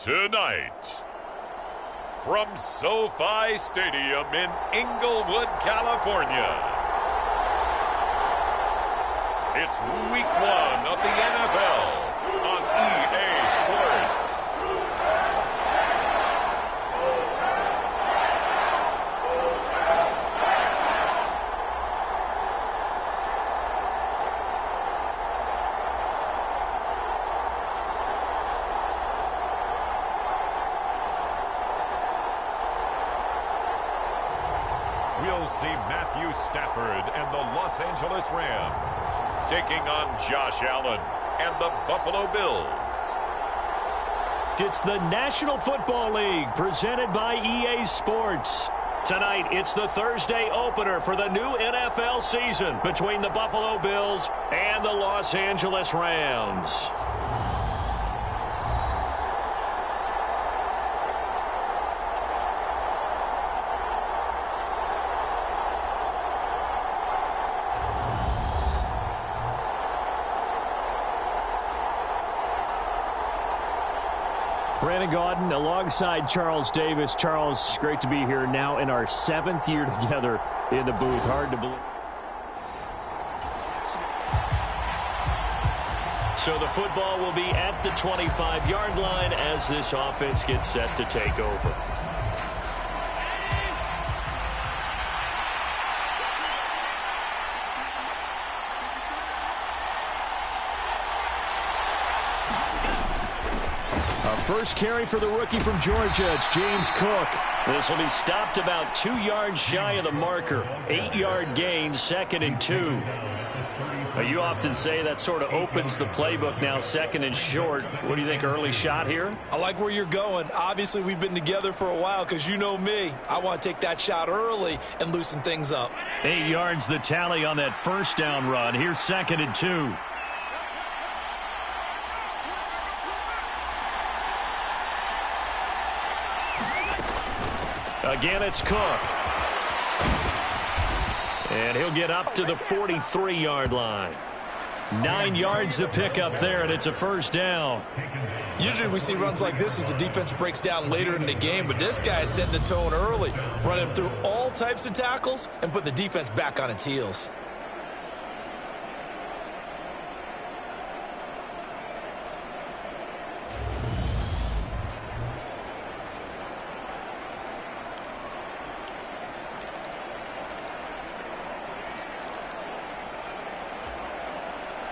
Tonight, from SoFi Stadium in Inglewood, California, it's Week 1 of the NFL on EA Sports. We'll see Matthew Stafford and the Los Angeles Rams taking on Josh Allen and the Buffalo Bills. It's the National Football League presented by EA Sports. Tonight, it's the Thursday opener for the new NFL season between the Buffalo Bills and the Los Angeles Rams. Brandon Gaudin alongside Charles Davis. Charles, great to be here now in our 7th year together in the booth. Hard to believe. So the football will be at the 25-yard line as this offense gets set to take over. First carry for the rookie from Georgia. It's James Cook. This will be stopped about 2 yards shy of the marker. 8-yard gain, 2nd and 2. You often say that sort of opens the playbook now, 2nd and short. What do you think, early shot here? I like where you're going. Obviously, we've been together for a while because you know me. I want to take that shot early and loosen things up. 8 yards the tally on that first down run. Here's 2nd and 2. Again, it's Cook. And he'll get up to the 43-yard line. 9 yards to pick up there, and it's a first down. Usually we see runs like this as the defense breaks down later in the game, but this guy is setting the tone early, running through all types of tackles and put the defense back on its heels.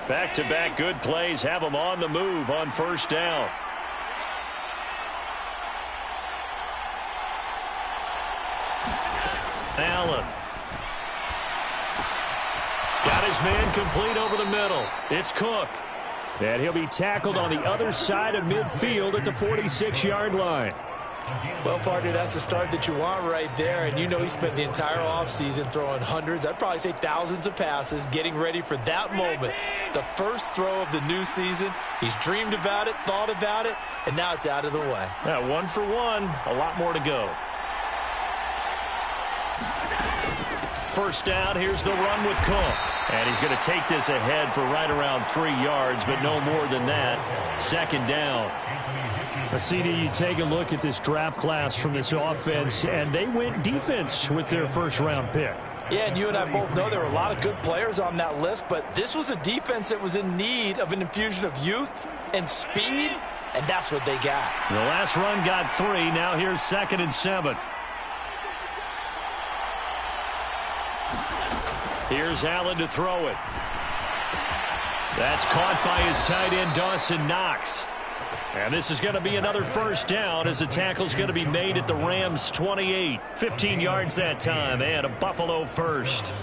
Back-to-back good plays have them on the move on first down. Allen. Got his man complete over the middle. It's Cook. And he'll be tackled on the other side of midfield at the 46-yard line. Well, partner, that's the start that you want right there. And you know he spent the entire offseason throwing hundreds, I'd probably say thousands of passes, getting ready for that moment. The first throw of the new season. He's dreamed about it, thought about it, and now it's out of the way. Yeah, 1 for 1. A lot more to go. First down, here's the run with Cook. And he's going to take this ahead for right around 3 yards, but no more than that. 2nd down. CD, you take a look at this draft class from this offense, and they went defense with their first-round pick. Yeah, and you and I both know there were a lot of good players on that list, but this was a defense that was in need of an infusion of youth and speed, and that's what they got. The last run got 3. Now here's 2nd and 7. Here's Allen to throw it. That's caught by his tight end, Dawson Knox. And this is going to be another first down as the tackle's going to be made at the Rams' 28. 15 yards that time, and a Buffalo first.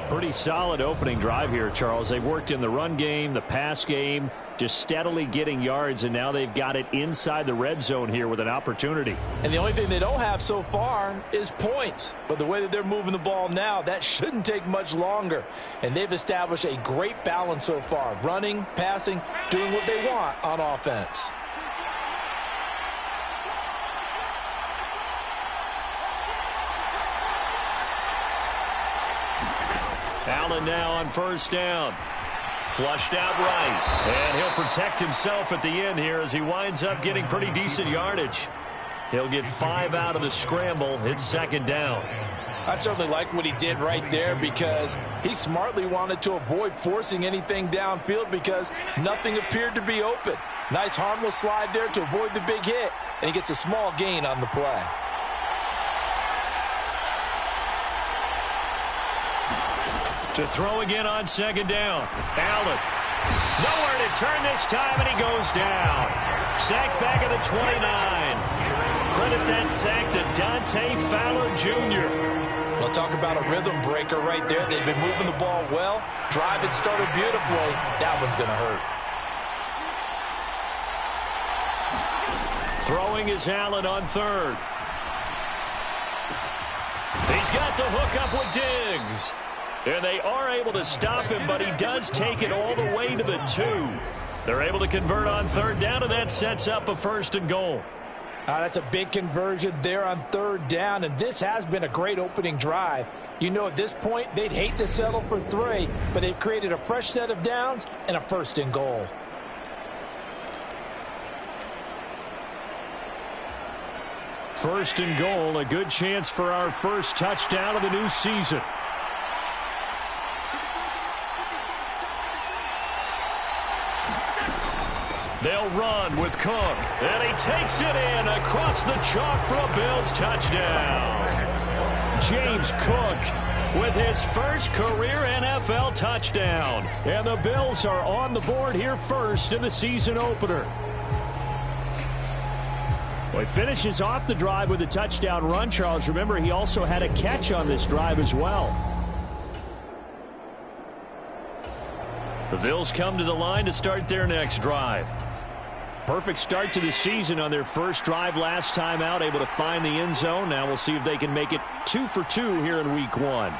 Pretty solid opening drive here, Charles. They've worked in the run game, the pass game, just steadily getting yards, and now they've got it inside the red zone here with an opportunity. And the only thing they don't have so far is points. But the way that they're moving the ball now, that shouldn't take much longer. And they've established a great balance so far. Running, passing, doing what they want on offense. Allen now on first down. Flushed out right. And he'll protect himself at the end here as he winds up getting pretty decent yardage. He'll get 5 out of the scramble. It's second down. I certainly like what he did right there because he smartly wanted to avoid forcing anything downfield because nothing appeared to be open. Nice harmless slide there to avoid the big hit, and he gets a small gain on the play. To throw again on second down. Allen. Nowhere to turn this time, and he goes down. Sacked back at the 29. Credit that sack to Dante Fowler Jr. We'll talk about a rhythm breaker right there. They've been moving the ball well. Drive it started beautifully. That one's going to hurt. Throwing is Allen on third. He's got the hook up with Diggs. And they are able to stop him, but he does take it all the way to the 2. They're able to convert on third down, and that sets up a 1st and goal. That's a big conversion there on third down, and this has been a great opening drive. You know, at this point, they'd hate to settle for 3, but they've created a fresh set of downs and a 1st and goal. First and goal, a good chance for our first touchdown of the new season. They'll run with Cook, and he takes it in across the chalk for a Bills touchdown. James Cook with his first career NFL touchdown. And the Bills are on the board here first in the season opener. Well, he finishes off the drive with a touchdown run, Charles. Remember, he also had a catch on this drive as well. The Bills come to the line to start their next drive. Perfect start to the season on their first drive last time out, able to find the end zone. Now we'll see if they can make it 2 for 2 here in week 1.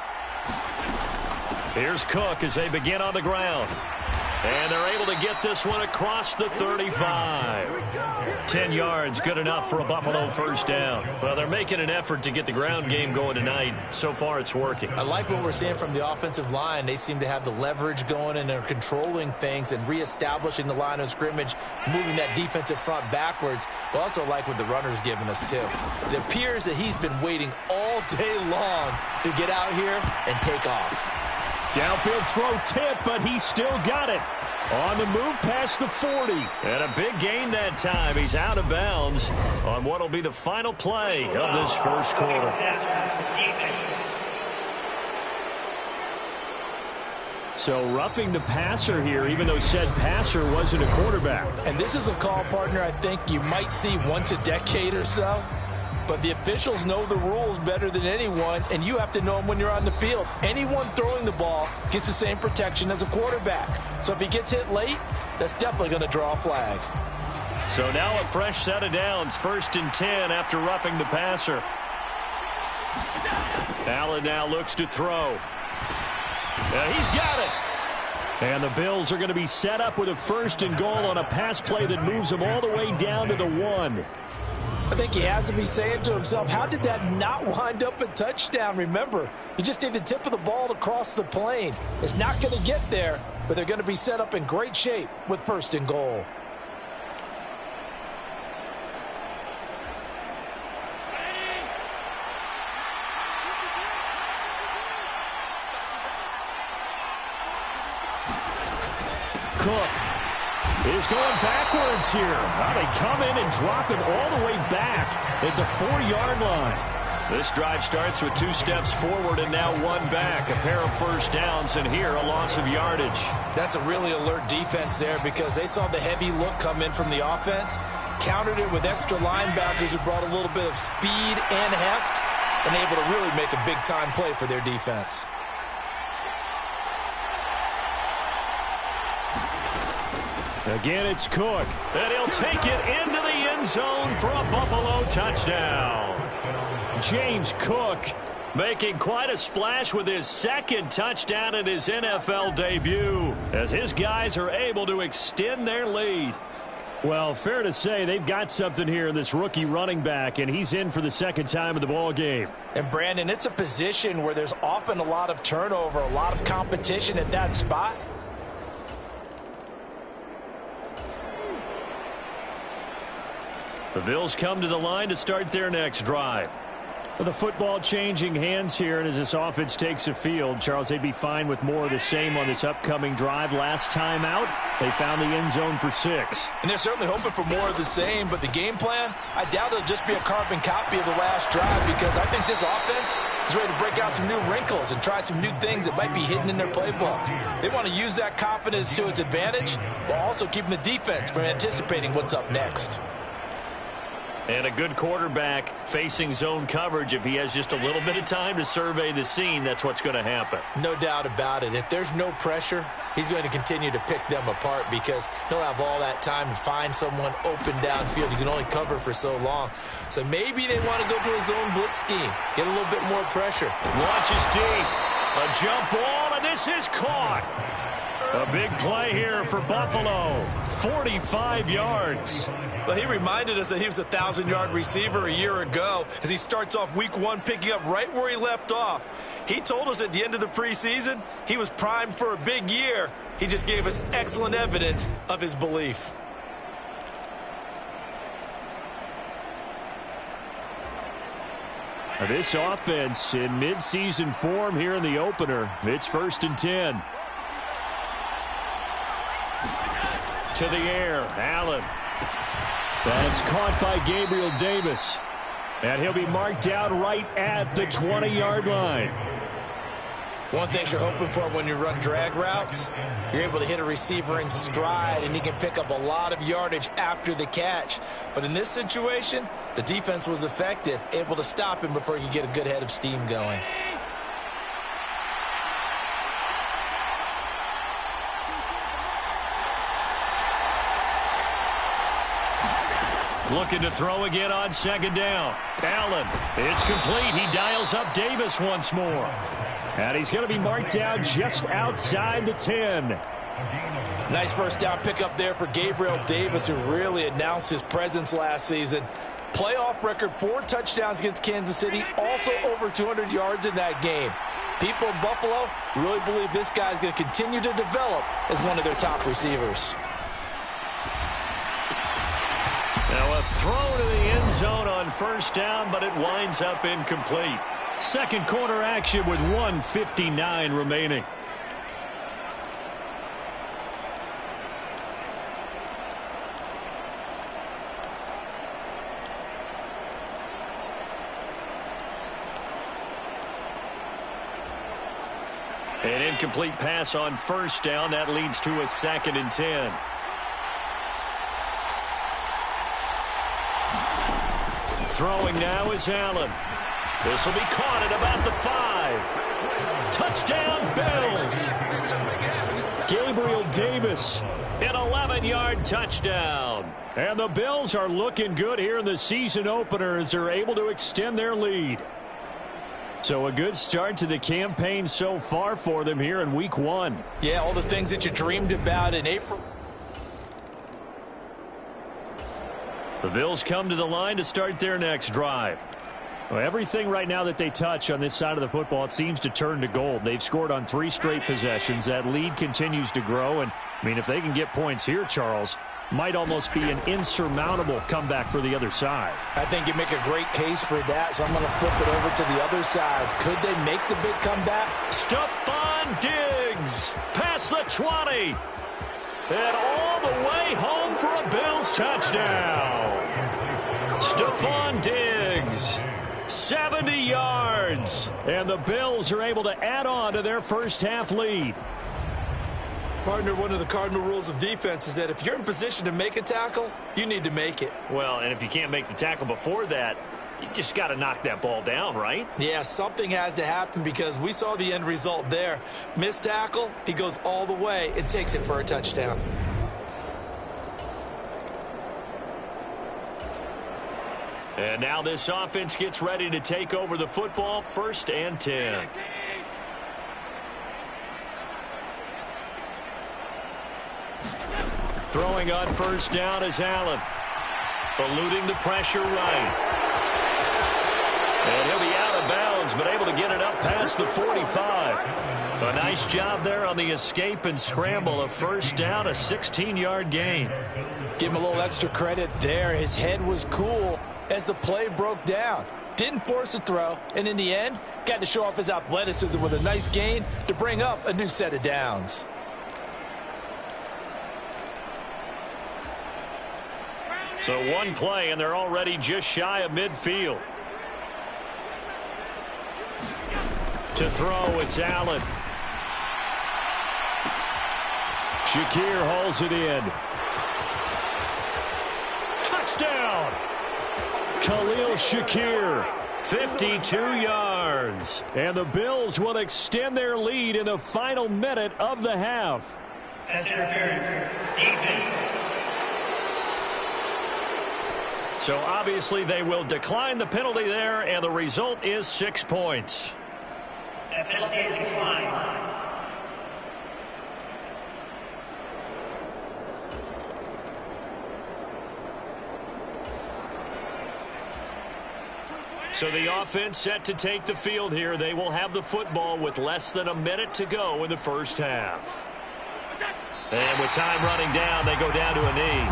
Here's Cook as they begin on the ground. And they're able to get this one across the 35. 10 yards, good enough for a Buffalo first down. Well, they're making an effort to get the ground game going tonight. So far, it's working. I like what we're seeing from the offensive line. They seem to have the leverage going, and they're controlling things and reestablishing the line of scrimmage, moving that defensive front backwards. But also like what the runner's giving us, too. It appears that he's been waiting all day long to get out here and take off. Downfield throw tip, but he still got it. On the move past the 40. And a big gain that time. He's out of bounds on what will be the final play of this first quarter. So roughing the passer here, even though said passer wasn't a quarterback. And this is a call, partner, I think you might see once a decade or so. But the officials know the rules better than anyone, and you have to know them when you're on the field. Anyone throwing the ball gets the same protection as a quarterback. So if he gets hit late, that's definitely going to draw a flag. So now a fresh set of downs, 1st and 10 after roughing the passer. Allen now looks to throw. He's got it. And the Bills are going to be set up with a 1st and goal on a pass play that moves them all the way down to the 1. I think he has to be saying to himself, how did that not wind up a touchdown? Remember, you just need the tip of the ball to cross the plane. It's not going to get there, but they're going to be set up in great shape with 1st and goal. Cook is going backwards here. Now they come in and drop him all the way back at the 4-yard line. This drive starts with 2 steps forward and now 1 back. A pair of first downs, and here a loss of yardage. That's a really alert defense there because they saw the heavy look come in from the offense, countered it with extra linebackers who brought a little bit of speed and heft, and able to really make a big-time play for their defense. Again, it's Cook, and he'll take it into the end zone for a Buffalo touchdown. James Cook making quite a splash with his 2nd touchdown in his NFL debut as his guys are able to extend their lead. Well, fair to say they've got something here in this rookie running back, and he's in for the 2nd time of the ball game. And, Brandon, it's a position where there's often a lot of turnover, a lot of competition at that spot. The Bills come to the line to start their next drive. With the football changing hands here, and as this offense takes the field, Charles, they'd be fine with more of the same on this upcoming drive. Last time out, they found the end zone for 6. And they're certainly hoping for more of the same, but the game plan, I doubt it'll just be a carbon copy of the last drive, because I think this offense is ready to break out some new wrinkles and try some new things that might be hidden in their playbook. They want to use that confidence to its advantage, while also keeping the defense from anticipating what's up next. And a good quarterback facing zone coverage, if he has just a little bit of time to survey the scene, that's what's going to happen. No doubt about it. If there's no pressure, he's going to continue to pick them apart because he'll have all that time to find someone open downfield. You can only cover for so long. So maybe they want to go to a zone blitz scheme, get a little bit more pressure. Launches deep. A jump ball, and this is caught. A big play here for Buffalo. 45 yards. Well, he reminded us that he was a 1,000-yard receiver a year ago as he starts off week 1 picking up right where he left off. He told us at the end of the preseason he was primed for a big year. He just gave us excellent evidence of his belief. This offense in midseason form here in the opener. It's 1st and 10. To the air, Allen. That's caught by Gabriel Davis. And he'll be marked down right at the 20-yard line. One thing you're hoping for when you run drag routes, you're able to hit a receiver in stride, and he can pick up a lot of yardage after the catch. But in this situation, the defense was effective, able to stop him before he could get a good head of steam going. Looking to throw again on 2nd down. Allen, it's complete. He dials up Davis once more. And he's going to be marked down just outside the 10. Nice first down pickup there for Gabriel Davis, who really announced his presence last season. Playoff record, 4 touchdowns against Kansas City, also over 200 yards in that game. People in Buffalo really believe this guy's going to continue to develop as one of their top receivers. Now a throw to the end zone on 1st down, but it winds up incomplete. Second quarter action with 1:59 remaining. An incomplete pass on 1st down. That leads to a 2nd and 10. Throwing now is Allen. This will be caught at about the 5. Touchdown, Bills. Gabriel Davis, an 11-yard touchdown. And the Bills are looking good here in the season opener as they're able to extend their lead. So a good start to the campaign so far for them here in week 1. Yeah, all the things that you dreamed about in April. The Bills come to the line to start their next drive. Well, everything right now that they touch on this side of the football, it seems to turn to gold. They've scored on 3 straight possessions. That lead continues to grow. And, I mean, if they can get points here, Charles, might almost be an insurmountable comeback for the other side. I think you make a great case for that, so I'm going to flip it over to the other side. Could they make the big comeback? Stephon Diggs past the 20. And all the way home for a Bills touchdown. Stephon Diggs, 70 yards. And the Bills are able to add on to their first half lead. Partner, one of the cardinal rules of defense is that if you're in position to make a tackle, you need to make it. Well, and if you can't make the tackle before that, you just got to knock that ball down, right? Yeah, something has to happen because we saw the end result there. Missed tackle, he goes all the way and takes it for a touchdown. And now this offense gets ready to take over the football. 1st and 10. Throwing on 1st down is Allen. Eluding the pressure right. And he'll be out of bounds Browns, but able to get it up past the 45. A nice job there on the escape and scramble. A first down, a 16-yard gain. Give him a little extra credit there. His head was cool as the play broke down. Didn't force a throw, and in the end, got to show off his athleticism with a nice gain to bring up a new set of downs. So one play, and they're already just shy of midfield. To throw, it's Allen. Shakir hauls it in. Touchdown! Khalil Shakir, 52 yards. And the Bills will extend their lead in the final minute of the half. Pass interference. Defense. So obviously they will decline the penalty there, and the result is 6 points. That penalty is declined. So the offense set to take the field here. They will have the football with less than a minute to go in the first half. And with time running down, they go down to a knee.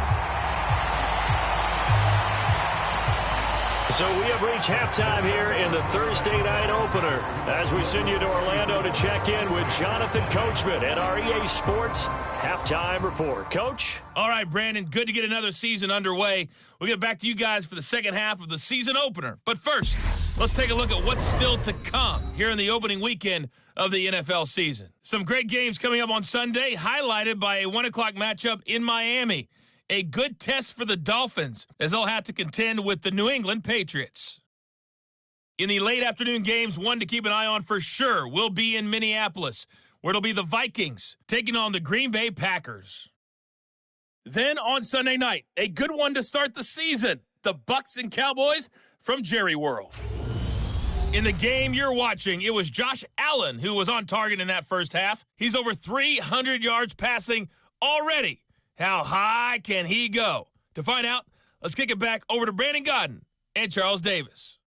So we have reached halftime here in the Thursday night opener as we send you to Orlando to check in with Jonathan Coachman at our EA Sports Halftime Report. Coach? All right, Brandon, good to get another season underway. We'll get back to you guys for the second half of the season opener. But first, let's take a look at what's still to come here in the opening weekend of the NFL season. Some great games coming up on Sunday, highlighted by a 1 o'clock matchup in Miami. A good test for the Dolphins as they'll have to contend with the New England Patriots. In the late afternoon games, one to keep an eye on for sure will be in Minneapolis, where it'll be the Vikings taking on the Green Bay Packers. Then on Sunday night, a good one to start the season, the Bucs and Cowboys from Jerry World. In the game you're watching, it was Josh Allen who was on target in that first half. He's over 300 yards passing already. How high can he go? To find out, let's kick it back over to Brandon Gaudin and Charles Davis.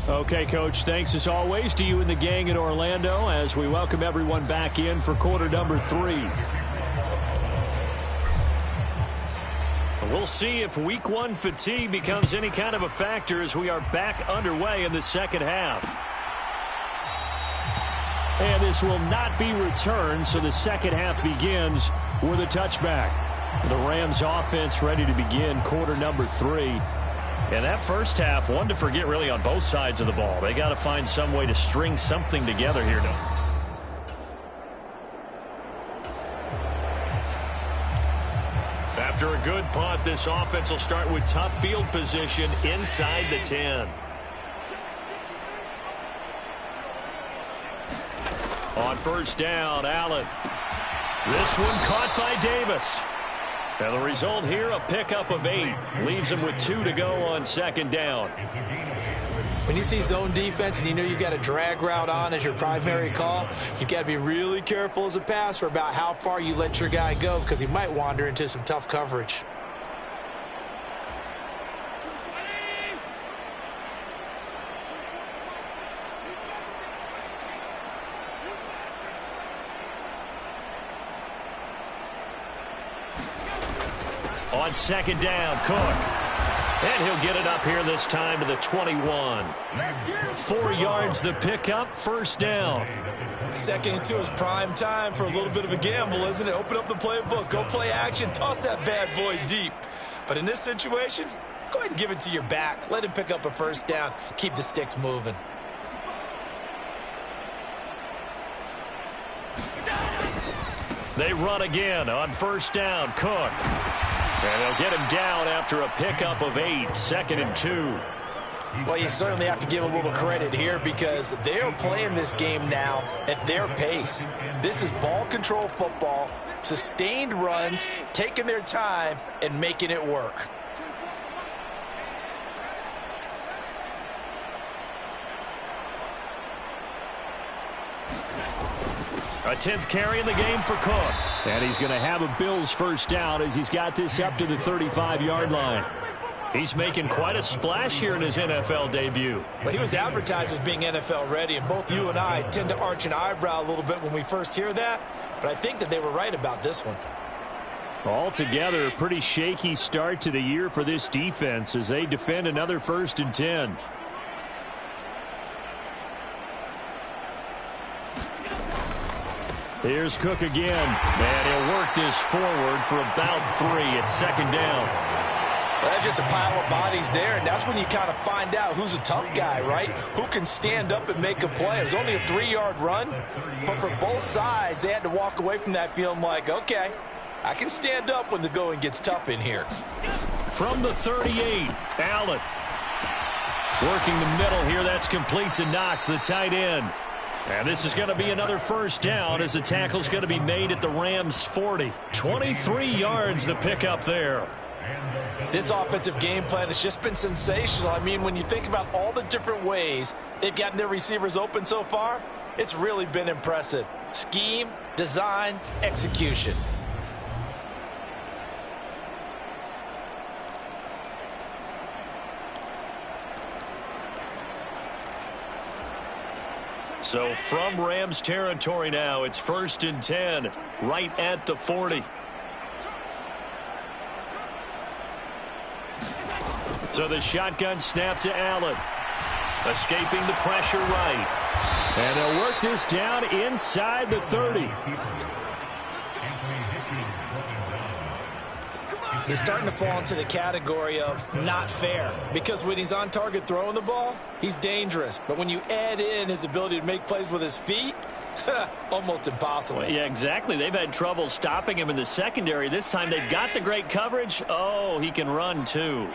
Okay, Coach, thanks as always to you and the gang in Orlando as we welcome everyone back in for quarter number 3. We'll see if week 1 fatigue becomes any kind of a factor as we are back underway in the second half. And this will not be returned, so the second half begins with a touchback. The Rams offense ready to begin quarter number 3. And that first half, one to forget really on both sides of the ball. They got to find some way to string something together here now. After a good punt, this offense will start with tough field position inside the 10. On first down, Allen. This one caught by Davis. And the result here, a pickup of 8. Leaves him with 2 to go on second down. When you see zone defense and you know you've got a drag route on as your primary call, you've got to be really careful as a passer about how far you let your guy go because he might wander into some tough coverage. On second down, Cook. And he'll get it up here this time to the 21. 4 yards the pickup, first down. Second and 2 is prime time for a little bit of a gamble, isn't it? Open up the playbook, go play action, toss that bad boy deep. But in this situation, go ahead and give it to your back. Let him pick up a first down. Keep the sticks moving. They run again on first down, Cook. And they'll get him down after a pickup of 8, second and 2. Well, you certainly have to give a little credit here because they're playing this game now at their pace. This is ball control football, sustained runs, taking their time, and making it work. A 10th carry in the game for Cook. And he's going to have a Bills first down as he's got this up to the 35-yard line. He's making quite a splash here in his NFL debut. Well, he was advertised as being NFL ready, and both you and I tend to arch an eyebrow a little bit when we first hear that, but I think that they were right about this one. Altogether, a pretty shaky start to the year for this defense as they defend another 1st and 10. Here's Cook again, and he'll work this forward for about 3 at 2nd down. Well, that's just a pile of bodies there, and that's when you kind of find out who's a tough guy, right? Who can stand up and make a play. It was only a 3-yard run, but for both sides, they had to walk away from that feeling like, okay, I can stand up when the going gets tough in here. From the 38, Allen. Working the middle here, that's complete to Knox, the tight end. And this is going to be another first down as the tackle's going to be made at the Rams' 40. 23 yards the pickup there. This offensive game plan has just been sensational. I mean, when you think about all the different ways they've gotten their receivers open so far, it's really been impressive. Scheme, design, execution. So from Rams territory now, it's 1st and 10, right at the 40. So the shotgun snap to Allen. Escaping the pressure right. And they'll work this down inside the 30. He's starting to fall into the category of not fair, because when he's on target throwing the ball, he's dangerous. But when you add in his ability to make plays with his feet, almost impossible. Well, yeah, exactly. They've had trouble stopping him in the secondary. This time they've got the great coverage. Oh, he can run too.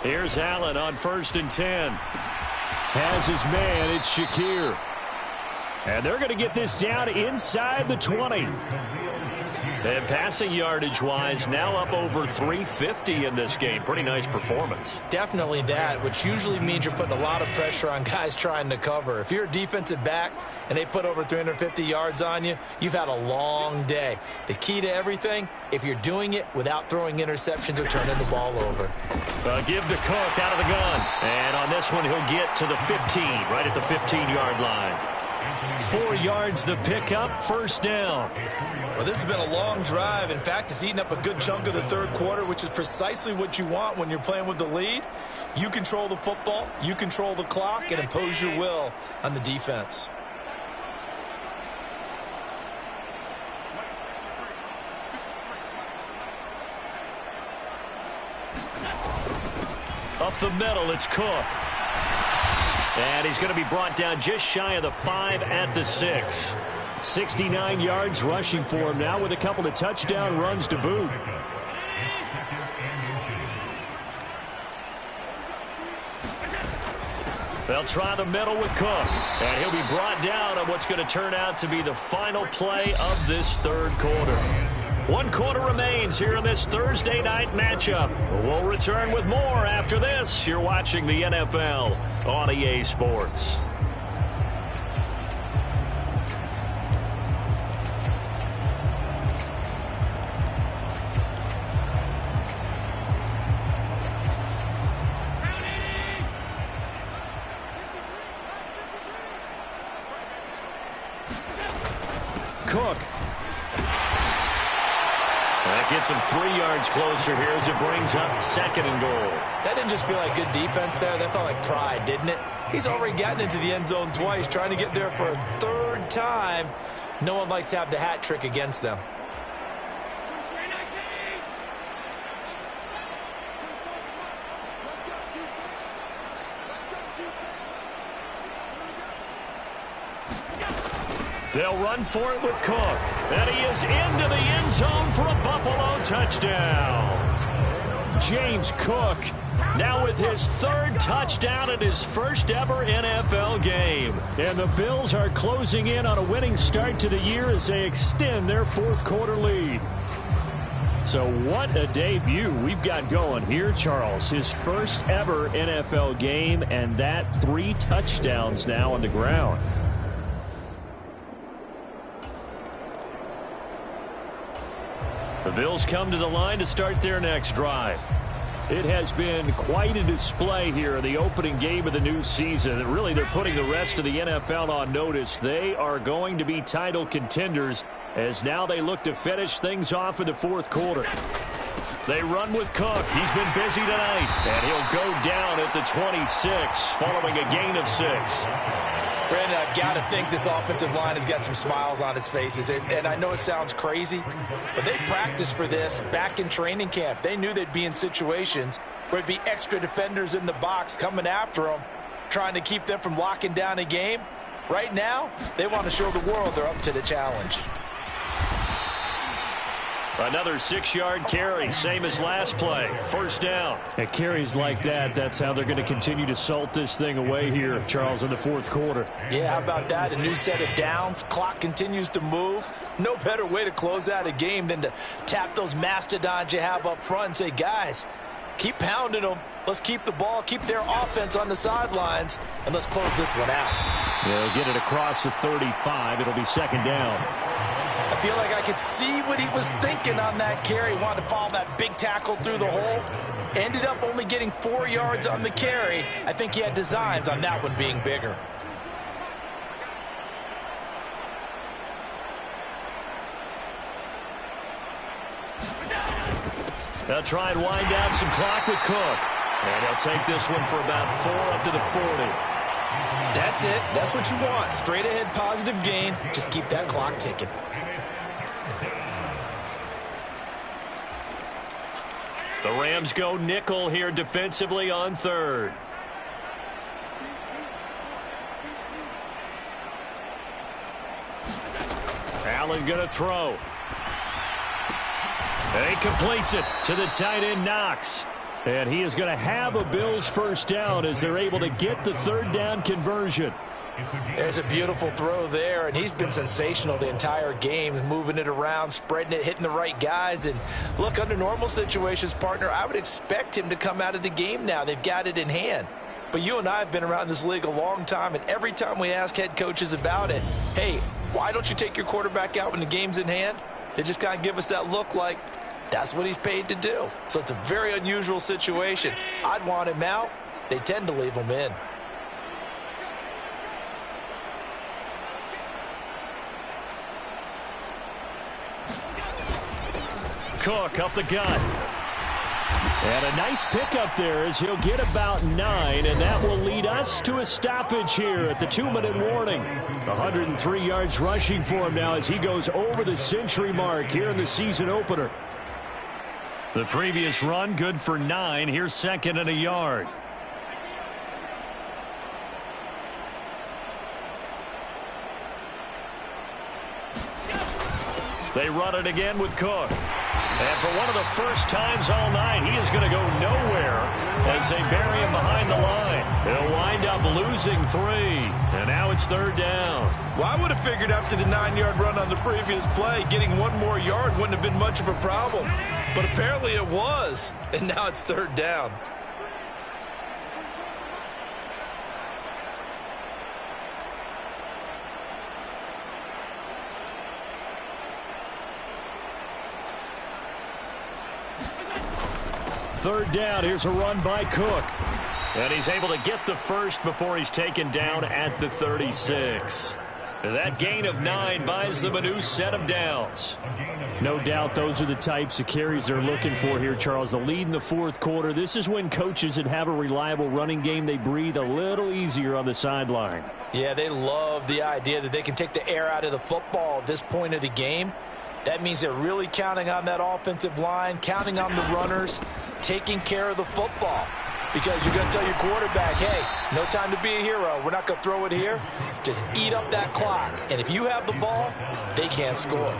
Here's Allen on 1st and 10. Has his man, it's Shakir. And they're going to get this down inside the 20. And passing yardage-wise, now up over 350 in this game. Pretty nice performance. Definitely that, which usually means you're putting a lot of pressure on guys trying to cover. If you're a defensive back and they put over 350 yards on you, you've had a long day. The key to everything, if you're doing it without throwing interceptions or turning the ball over. Give to Cook out of the gun. And on this one, he'll get to the 15, right at the 15-yard line. 4 yards the pickup, 1st down. Well, this has been a long drive. In fact, it's eaten up a good chunk of the 3rd quarter, which is precisely what you want when you're playing with the lead. You control the football, you control the clock, and impose your will on the defense. Up the middle, it's Cook. And he's going to be brought down just shy of the 5 at the 6. 69 yards rushing for him now with a couple of touchdown runs to boot. They'll try the middle with Cook. And he'll be brought down on what's going to turn out to be the final play of this 3rd quarter. 1 quarter remains here in this Thursday night matchup. We'll return with more after this. You're watching the NFL on EA Sports. Cook. That gets him 3 yards closer here as it brings up 2nd and goal. That didn't just feel like good defense there. That felt like pride, didn't it? He's already gotten into the end zone twice, trying to get there for a 3rd time. No one likes to have the hat trick against them. They'll run for it with Cook. And he is into the end zone for a Buffalo touchdown. James Cook now with his 3rd touchdown in his first ever NFL game. And the Bills are closing in on a winning start to the year as they extend their 4th quarter lead. So what a debut we've got going here, Charles. His first ever NFL game, and that 3 touchdowns now on the ground. The Bills come to the line to start their next drive. It has been quite a display here in the opening game of the new season. And really, they're putting the rest of the NFL on notice. They are going to be title contenders as now they look to finish things off in the fourth quarter. They run with Cook. He's been busy tonight. And he'll go down at the 26 following a gain of 6. Brandon, I've got to think this offensive line has got some smiles on its faces. And I know it sounds crazy, but they practiced for this back in training camp. They knew they'd be in situations where there'd be extra defenders in the box coming after them, trying to keep them from locking down a game. Right now, they want to show the world they're up to the challenge. Another 6-yard carry, same as last play. First down. At carries like that, that's how they're going to continue to salt this thing away here, Charles, in the fourth quarter. Yeah, how about that? A new set of downs. Clock continues to move. No better way to close out a game than to tap those mastodons you have up front and say, guys, keep pounding them. Let's keep the ball, keep their offense on the sidelines, and let's close this one out. They'll get it across the 35. It'll be second down. I feel like I could see what he was thinking on that carry. He wanted to follow that big tackle through the hole. Ended up only getting 4 yards on the carry. I think he had designs on that one being bigger. They'll try and wind down some clock with Cook. And he'll take this one for about 4 up to the 40. That's it. That's what you want. Straight ahead positive gain. Just keep that clock ticking. The Rams go nickel here defensively on third. Allen going to throw. And he completes it to the tight end, Knox. And he is going to have a Bills first down as they're able to get the third down conversion. There's a beautiful throw there, and he's been sensational the entire game, moving it around, spreading it, hitting the right guys. And look, under normal situations, partner, I would expect him to come out of the game now. They've got it in hand. But you and I have been around this league a long time, and every time we ask head coaches about it, hey, why don't you take your quarterback out when the game's in hand? They just kind of give us that look like that's what he's paid to do. So it's a very unusual situation. I'd want him out. They tend to leave him in. Cook up the gut. And a nice pickup there as he'll get about 9, and that will lead us to a stoppage here at the 2-minute warning. 103 yards rushing for him now as he goes over the century mark here in the season opener. The previous run good for 9. Here's second and a yard. They run it again with Cook. And for one of the first times all night, he is going to go nowhere as they bury him behind the line. They'll wind up losing 3. And now it's third down. Well, I would have figured after the 9-yard run on the previous play, getting 1 more yard wouldn't have been much of a problem. But apparently it was. And now it's third down. Third down. Here's a run by Cook. And he's able to get the first before he's taken down at the 36. That gain of 9 buys them a new set of downs. No doubt those are the types of carries they're looking for here, Charles. The lead in the fourth quarter. This is when coaches that have a reliable running game, they breathe a little easier on the sideline. Yeah, they love the idea that they can take the air out of the football at this point of the game. That means they're really counting on that offensive line, counting on the runners, taking care of the football. Because you're going to tell your quarterback, hey, no time to be a hero. We're not going to throw it here. Just eat up that clock. And if you have the ball, they can't score.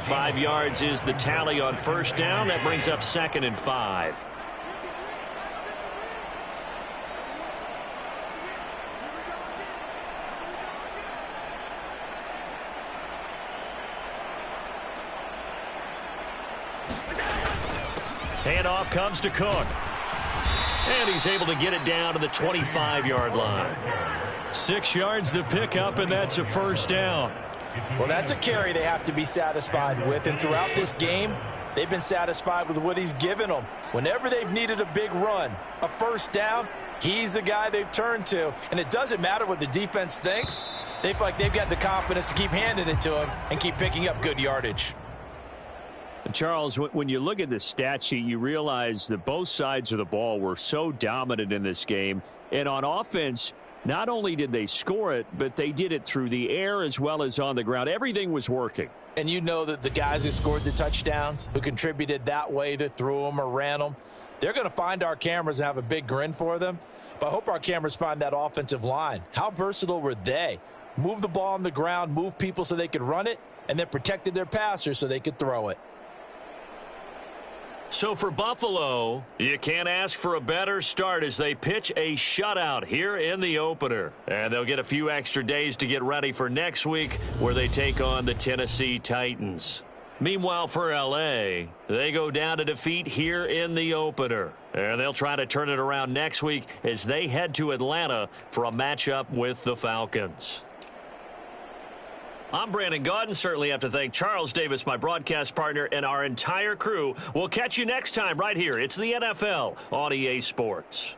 5 yards is the tally on first down. That brings up second and 5. Handoff comes to Cook. And he's able to get it down to the 25-yard line. 6 yards the pickup, and that's a first down. Well, that's a carry they have to be satisfied with. And throughout this game, they've been satisfied with what he's given them. Whenever they've needed a big run, a first down, he's the guy they've turned to. And it doesn't matter what the defense thinks. They feel like they've got the confidence to keep handing it to him and keep picking up good yardage. Charles, when you look at the stat sheet, you realize that both sides of the ball were so dominant in this game. And on offense, not only did they score it, but they did it through the air as well as on the ground. Everything was working. And you know that the guys who scored the touchdowns, who contributed that way, that threw them or ran them, they're going to find our cameras and have a big grin for them. But I hope our cameras find that offensive line. How versatile were they? Move the ball on the ground, move people so they could run it, and then protected their passers so they could throw it. So for Buffalo, you can't ask for a better start as they pitch a shutout here in the opener. And they'll get a few extra days to get ready for next week where they take on the Tennessee Titans. Meanwhile, for L.A., they go down to defeat here in the opener. And they'll try to turn it around next week as they head to Atlanta for a matchup with the Falcons. I'm Brandon Gaudin. Certainly have to thank Charles Davis, my broadcast partner, and our entire crew. We'll catch you next time right here. It's the NFL on EA Sports.